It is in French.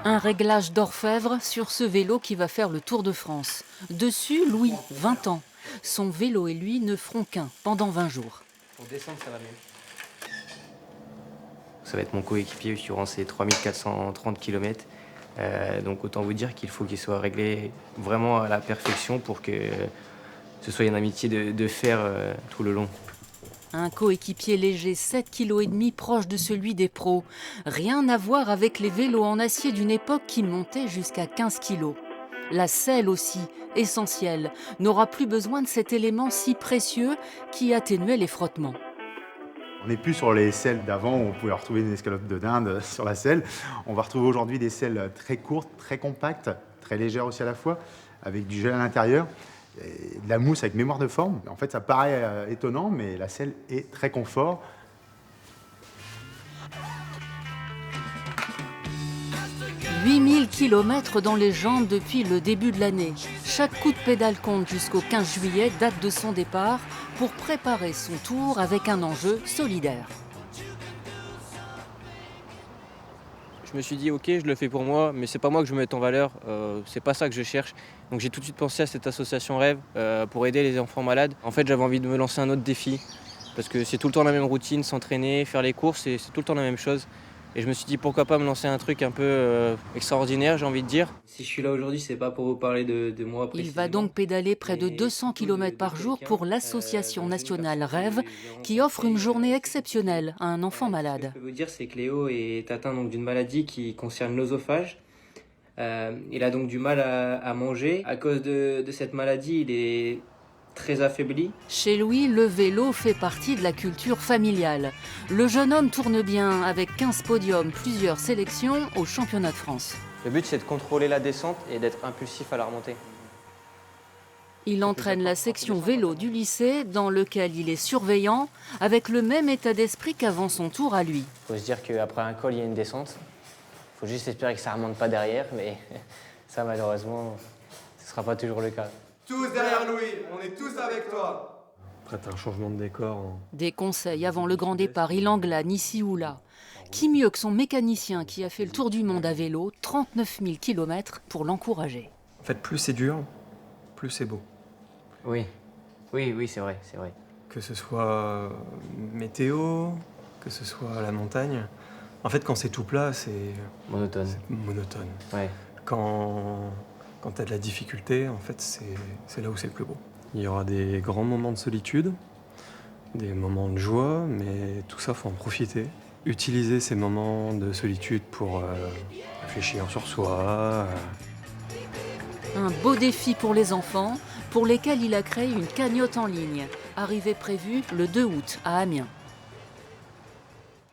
Un réglage d'orfèvre sur ce vélo qui va faire le Tour de France. Dessus, Louis, 20 ans. Son vélo et lui ne feront qu'un pendant 20 jours. Pour descendre, ça va mieux. Ça va être mon coéquipier durant ces 3430 km. Donc autant vous dire qu'il faut qu'il soit réglé vraiment à la perfection pour que ce soit une amitié de fer tout le long. Un coéquipier léger, 7,5 kg, proche de celui des pros. Rien à voir avec les vélos en acier d'une époque qui montaient jusqu'à 15 kg. La selle aussi, essentielle, n'aura plus besoin de cet élément si précieux qui atténuait les frottements. On n'est plus sur les selles d'avant où on pouvait retrouver une escalope de dinde sur la selle. On va retrouver aujourd'hui des selles très courtes, très compactes, très légères aussi à la fois, avec du gel à l'intérieur. Et de la mousse avec mémoire de forme. En fait, ça paraît étonnant, mais la selle est très confort. « 8000 km dans les jambes depuis le début de l'année. Chaque coup de pédale compte jusqu'au 15 juillet, date de son départ, pour préparer son tour avec un enjeu solidaire. Je me suis dit ok, je le fais pour moi, mais c'est pas moi que je me mette en valeur, c'est pas ça que je cherche. Donc j'ai tout de suite pensé à cette association Rêve pour aider les enfants malades. En fait, j'avais envie de me lancer un autre défi parce que c'est tout le temps la même routine, s'entraîner, faire les courses, c'est tout le temps la même chose. Et je me suis dit pourquoi pas me lancer un truc un peu extraordinaire, j'ai envie de dire. Si je suis là aujourd'hui, c'est pas pour vous parler de moi précisément. Il va donc pédaler près de 200 km par jour pour l'association nationale Rêve qui offre une journée exceptionnelle à un enfant malade. Ce que je peux vous dire, c'est que Léo est atteint donc d'une maladie qui concerne l'œsophage. Il a donc du mal à manger. À cause de cette maladie, il est très affaibli. Chez Louis, le vélo fait partie de la culture familiale. Le jeune homme tourne bien avec 15 podiums, plusieurs sélections au championnat de France. Le but, c'est de contrôler la descente et d'être impulsif à la remontée. Il entraîne la section vélo du lycée dans lequel il est surveillant avec le même état d'esprit qu'avant son tour à lui. Il faut se dire qu'après un col, il y a une descente. Il faut juste espérer que ça ne remonte pas derrière, mais ça, malheureusement, ce ne sera pas toujours le cas. Tous derrière Louis, on est tous avec toi. Après, t'as un changement de décor. Des conseils avant le grand départ, il englane ici ou là. Qui mieux que son mécanicien qui a fait le tour du monde à vélo, 39 000 km, pour l'encourager. En fait, plus c'est dur, plus c'est beau. Oui, c'est vrai, c'est vrai. Que ce soit météo, que ce soit la montagne. En fait, quand c'est tout plat, c'est Monotone. monotone. Ouais. Quand t'as de la difficulté, en fait, c'est là où c'est le plus beau. Il y aura des grands moments de solitude, des moments de joie, mais tout ça, faut en profiter. Utiliser ces moments de solitude pour réfléchir sur soi. Un beau défi pour les enfants, pour lesquels il a créé une cagnotte en ligne. Arrivée prévue le 2 août à Amiens.